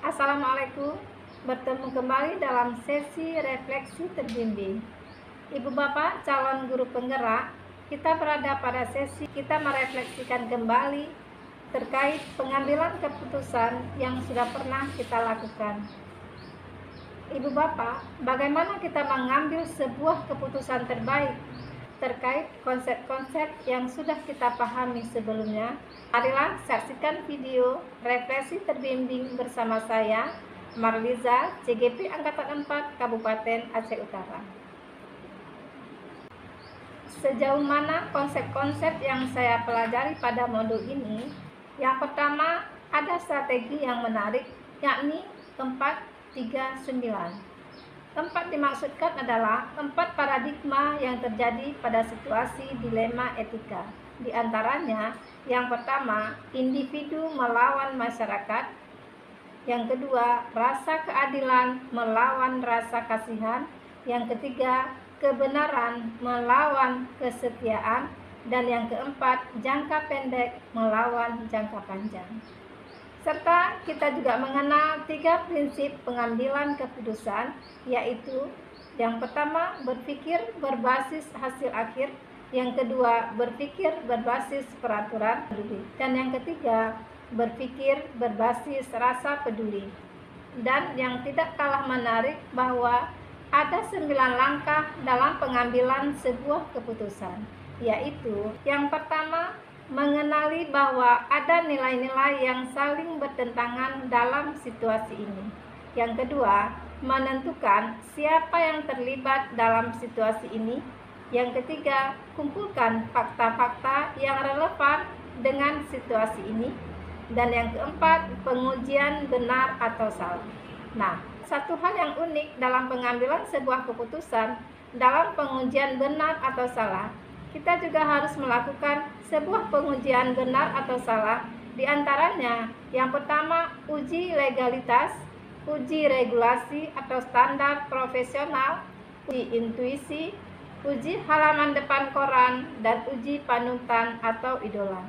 Assalamualaikum, bertemu kembali dalam sesi refleksi terbimbing. Ibu Bapak calon guru penggerak, kita berada pada sesi kita merefleksikan kembali terkait pengambilan keputusan yang sudah pernah kita lakukan. Ibu Bapak, bagaimana kita mengambil sebuah keputusan terbaik terkait konsep-konsep yang sudah kita pahami sebelumnya? Marilah saksikan video refleksi terbimbing bersama saya, Marliza, CGP Angkatan 4 Kabupaten Aceh Utara. Sejauh mana konsep-konsep yang saya pelajari pada modul ini? Yang pertama, ada strategi yang menarik, yakni 439. 4 dimaksudkan adalah 4 paradigma yang terjadi pada situasi dilema etika. Di antaranya, yang pertama, individu melawan masyarakat. Yang kedua, rasa keadilan melawan rasa kasihan. Yang ketiga, kebenaran melawan kesetiaan. Dan yang keempat, jangka pendek melawan jangka panjang. Serta kita juga mengenal 3 prinsip pengambilan keputusan, yaitu yang pertama, berpikir berbasis hasil akhir. Yang kedua, berpikir berbasis peraturan, dan yang ketiga, berpikir berbasis rasa peduli. Dan yang tidak kalah menarik bahwa ada 9 langkah dalam pengambilan sebuah keputusan, yaitu yang pertama, mengenali bahwa ada nilai-nilai yang saling bertentangan dalam situasi ini. Yang kedua, menentukan siapa yang terlibat dalam situasi ini. Yang ketiga, kumpulkan fakta-fakta yang relevan dengan situasi ini. Dan yang keempat, pengujian benar atau salah. Nah, satu hal yang unik dalam pengambilan sebuah keputusan, dalam pengujian benar atau salah, kita juga harus melakukan sebuah pengujian benar atau salah. Di antaranya, yang pertama, uji legalitas, uji regulasi atau standar profesional, uji intuisi, uji halaman depan koran, dan uji panutan atau idola.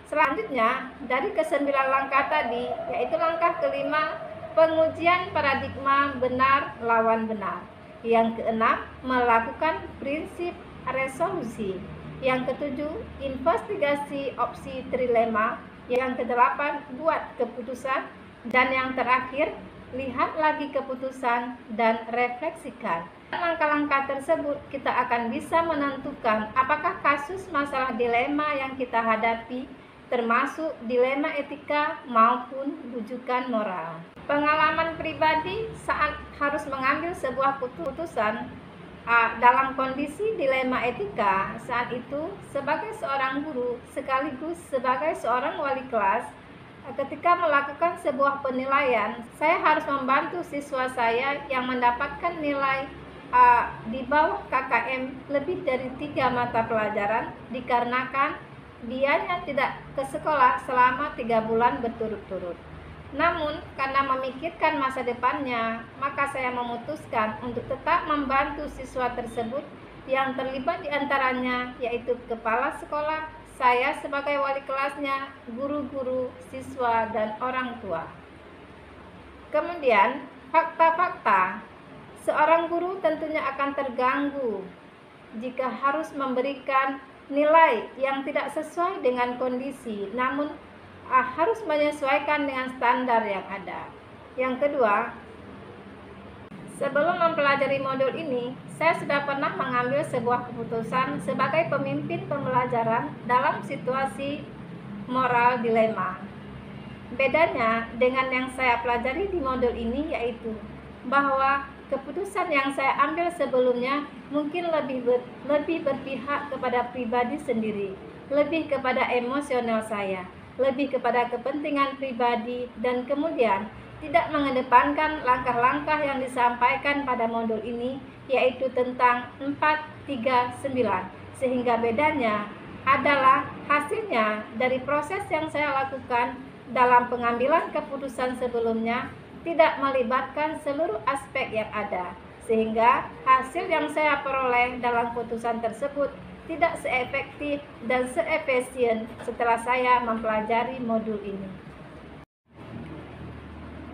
Selanjutnya, dari ke-9 langkah tadi, yaitu langkah kelima, pengujian paradigma benar lawan benar. Yang keenam, melakukan prinsip resolusi. Yang ketujuh, investigasi opsi trilema. Yang kedelapan, buat keputusan. Dan yang terakhir, lihat lagi keputusan dan refleksikan. Langkah-langkah tersebut kita akan bisa menentukan apakah kasus masalah dilema yang kita hadapi termasuk dilema etika maupun rujukan moral. Pengalaman pribadi saat harus mengambil sebuah keputusan dalam kondisi dilema etika saat itu, sebagai seorang guru sekaligus sebagai seorang wali kelas, ketika melakukan sebuah penilaian, saya harus membantu siswa saya yang mendapatkan nilai di bawah KKM lebih dari 3 mata pelajaran dikarenakan dianya tidak ke sekolah selama 3 bulan berturut-turut. Namun, karena memikirkan masa depannya, maka saya memutuskan untuk tetap membantu siswa tersebut yang terlibat diantaranya, yaitu kepala sekolah, saya sebagai wali kelasnya, guru-guru, siswa, dan orang tua. Kemudian, fakta-fakta. Seorang guru tentunya akan terganggu jika harus memberikan nilai yang tidak sesuai dengan kondisi, namun harus menyesuaikan dengan standar yang ada. Yang kedua, sebelum mempelajari modul ini, saya sudah pernah mengambil sebuah keputusan sebagai pemimpin pembelajaran dalam situasi moral dilema. Bedanya dengan yang saya pelajari di modul ini yaitu bahwa keputusan yang saya ambil sebelumnya mungkin lebih berpihak kepada pribadi sendiri, lebih kepada emosional saya, lebih kepada kepentingan pribadi, dan kemudian tidak mengedepankan langkah-langkah yang disampaikan pada modul ini, yaitu tentang 439. Sehingga bedanya adalah hasilnya dari proses yang saya lakukan dalam pengambilan keputusan sebelumnya tidak melibatkan seluruh aspek yang ada, sehingga hasil yang saya peroleh dalam keputusan tersebut tidak seefektif dan seefisien setelah saya mempelajari modul ini.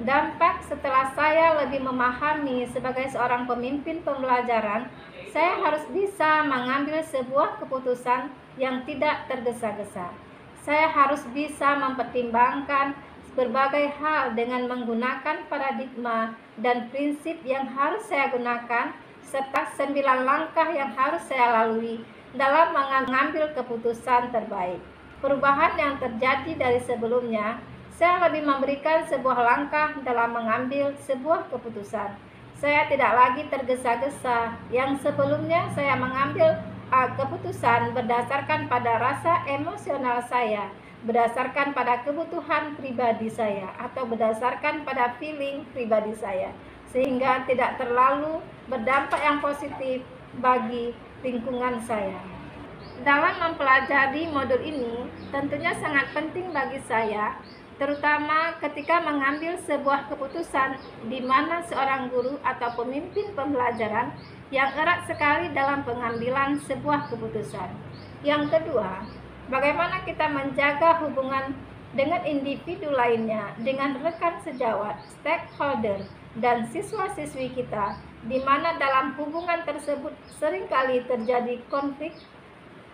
Dampak setelah saya lebih memahami sebagai seorang pemimpin pembelajaran, saya harus bisa mengambil sebuah keputusan yang tidak tergesa-gesa. Saya harus bisa mempertimbangkan berbagai hal dengan menggunakan paradigma dan prinsip yang harus saya gunakan, serta 9 langkah yang harus saya lalui dalam mengambil keputusan terbaik. Perubahan yang terjadi dari sebelumnya, saya lebih memberikan sebuah langkah dalam mengambil sebuah keputusan. Saya tidak lagi tergesa-gesa. Yang sebelumnya saya mengambil keputusan berdasarkan pada rasa emosional saya, berdasarkan pada kebutuhan pribadi saya, atau berdasarkan pada feeling pribadi saya, sehingga tidak terlalu berdampak yang positif bagi lingkungan saya. Dalam mempelajari modul ini, tentunya sangat penting bagi saya, terutama ketika mengambil sebuah keputusan di mana seorang guru atau pemimpin pembelajaran yang erat sekali dalam pengambilan sebuah keputusan. Yang kedua, bagaimana kita menjaga hubungan dengan individu lainnya, dengan rekan sejawat, stakeholder, dan siswa-siswi kita, di mana dalam hubungan tersebut seringkali terjadi konflik.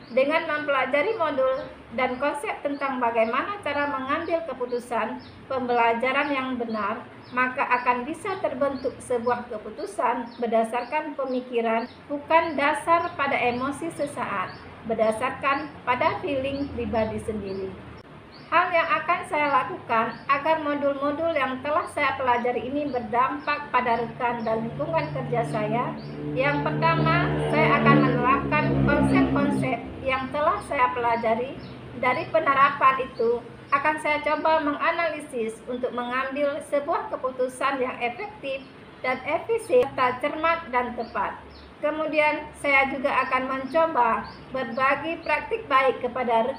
Dengan mempelajari modul dan konsep tentang bagaimana cara mengambil keputusan pembelajaran yang benar, maka akan bisa terbentuk sebuah keputusan berdasarkan pemikiran, bukan dasar pada emosi sesaat, berdasarkan pada feeling pribadi sendiri. Hal yang akan saya lakukan agar modul-modul yang telah saya pelajari ini berdampak pada rekan dan lingkungan kerja saya. Yang pertama, saya akan menerapkan konsep-konsep yang telah saya pelajari. Dari penerapan itu, akan saya coba menganalisis untuk mengambil sebuah keputusan yang efektif dan efisien, serta cermat dan tepat. Kemudian saya juga akan mencoba berbagi praktik baik kepada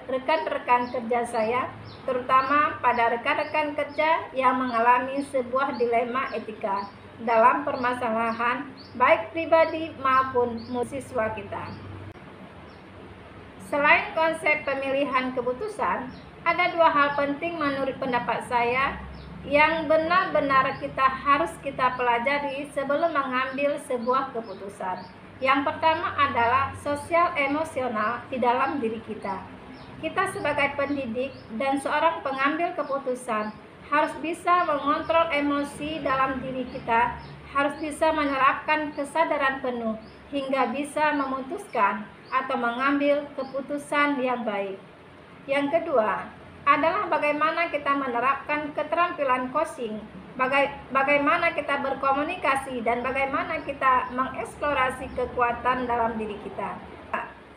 rekan-rekan kerja saya, terutama pada rekan-rekan kerja yang mengalami sebuah dilema etika dalam permasalahan baik pribadi maupun mahasiswa kita. Selain konsep pemilihan keputusan, ada 2 hal penting menurut pendapat saya yang benar-benar harus kita pelajari sebelum mengambil sebuah keputusan. Yang pertama adalah sosial emosional di dalam diri kita. Kita sebagai pendidik dan seorang pengambil keputusan harus bisa mengontrol emosi dalam diri kita, harus bisa menerapkan kesadaran penuh hingga bisa memutuskan atau mengambil keputusan yang baik. Yang kedua adalah bagaimana kita menerapkan keterampilan coaching, bagaimana kita berkomunikasi, dan bagaimana kita mengeksplorasi kekuatan dalam diri kita.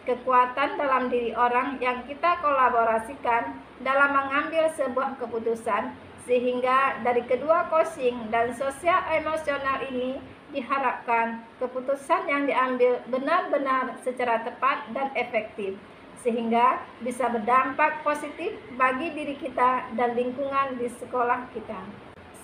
Kekuatan dalam diri orang yang kita kolaborasikan dalam mengambil sebuah keputusan, sehingga dari kedua coaching dan sosial emosional ini diharapkan keputusan yang diambil benar-benar secara tepat dan efektif, sehingga bisa berdampak positif bagi diri kita dan lingkungan di sekolah kita.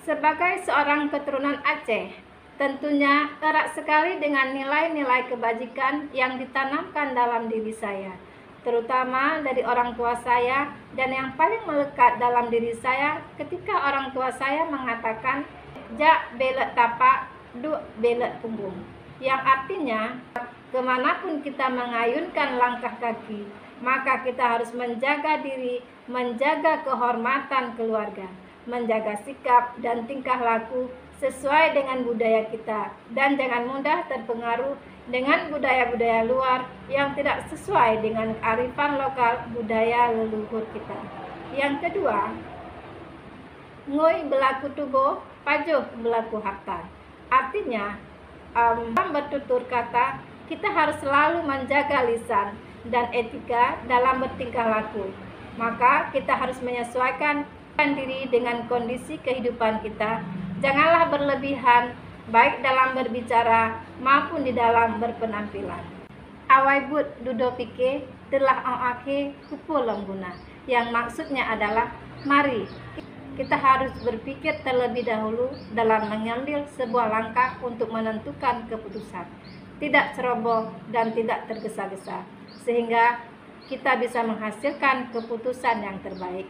Sebagai seorang keturunan Aceh, tentunya erat sekali dengan nilai-nilai kebajikan yang ditanamkan dalam diri saya, terutama dari orang tua saya, dan yang paling melekat dalam diri saya ketika orang tua saya mengatakan, "Jak belek tapak, duk belek punggung," yang artinya kemanapun kita mengayunkan langkah kaki, maka kita harus menjaga diri, menjaga kehormatan keluarga, menjaga sikap dan tingkah laku sesuai dengan budaya kita, dan jangan mudah terpengaruh dengan budaya-budaya luar yang tidak sesuai dengan kearifan lokal budaya leluhur kita. Yang kedua, ngoi belaku tubuh, pajuh belaku harta. Artinya, dalam bertutur kata, kita harus selalu menjaga lisan dan etika dalam bertingkah laku. Maka kita harus menyesuaikan diri dengan kondisi kehidupan kita. Janganlah berlebihan, baik dalam berbicara maupun di dalam berpenampilan. Awai but dudo pike telah oake kupu lengguna, yang maksudnya adalah mari kita harus berpikir terlebih dahulu dalam mengambil sebuah langkah untuk menentukan keputusan, tidak ceroboh dan tidak tergesa-gesa, sehingga kita bisa menghasilkan keputusan yang terbaik.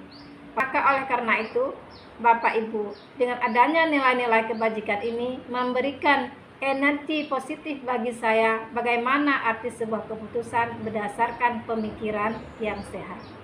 Maka oleh karena itu, Bapak Ibu, dengan adanya nilai-nilai kebajikan ini memberikan energi positif bagi saya bagaimana arti sebuah keputusan berdasarkan pemikiran yang sehat.